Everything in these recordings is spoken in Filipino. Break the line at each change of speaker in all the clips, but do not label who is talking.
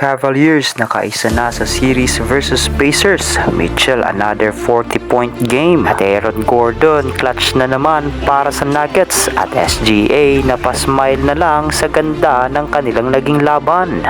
Cavaliers nakaisa na sa series versus Pacers. Mitchell another 40-point game. At Aaron Gordon clutch na naman para sa Nuggets. At SGA napasmile na lang sa ganda ng kanilang naging laban.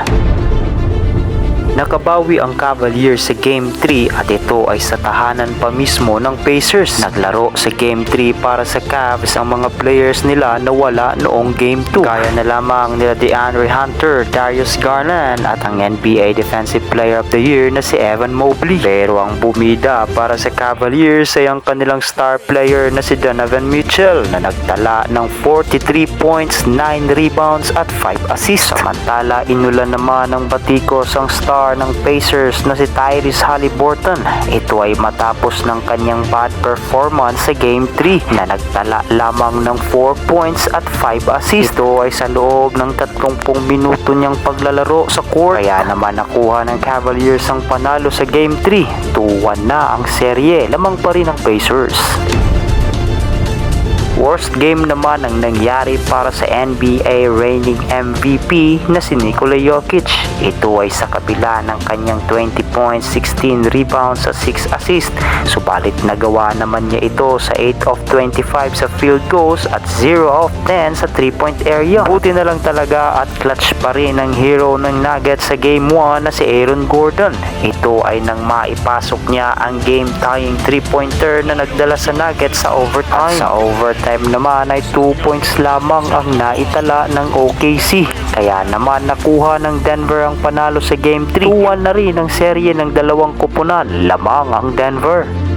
Nakabawi ang Cavaliers sa Game 3 at ito ay sa tahanan pa mismo ng Pacers. Naglaro sa Game 3 para sa Cavs ang mga players nila na wala noong Game 2. Kaya na lamang nila DeAndre Hunter, Darius Garland at ang NBA Defensive Player of the Year na si Evan Mobley. Pero ang bumida para sa Cavaliers ay ang kanilang star player na si Donovan Mitchell na nagtala ng 43 points, 9 rebounds at 5 assists. Samantala inulan naman ng batikos ang star ng Pacers na si Tyrese Haliburton. Ito ay matapos ng kanyang bad performance sa Game 3 na nagtala lamang ng 4 points at 5 assists. Ito ay sa loob ng 30 minuto niyang paglalaro sa court. Kaya naman nakuha ng Cavaliers ang panalo sa Game 3. 2-1 na ang serye, lamang pa rin ang Pacers. Worst game naman ang nangyari para sa NBA reigning MVP na si Nikola Jokic. Ito ay sa kabila ng kanyang 20 points, 16 rebounds at 6 assists. Subalit nagawa naman niya ito sa 8 of 25 sa field goals at 0 of 10 sa 3-point area. Buti na lang talaga at clutch pa rin ang hero ng Nuggets sa Game 1 na si Aaron Gordon. Ito ay nang maipasok niya ang game-tying 3-pointer na nagdala sa Nuggets sa overtime. At sa overtime naman ay 2 points lamang ang naitala ng OKC. Kaya naman nakuha ng Denver ang panalo sa Game 3. 2-1 na rin ang serye ng dalawang koponan, lamang ang Denver.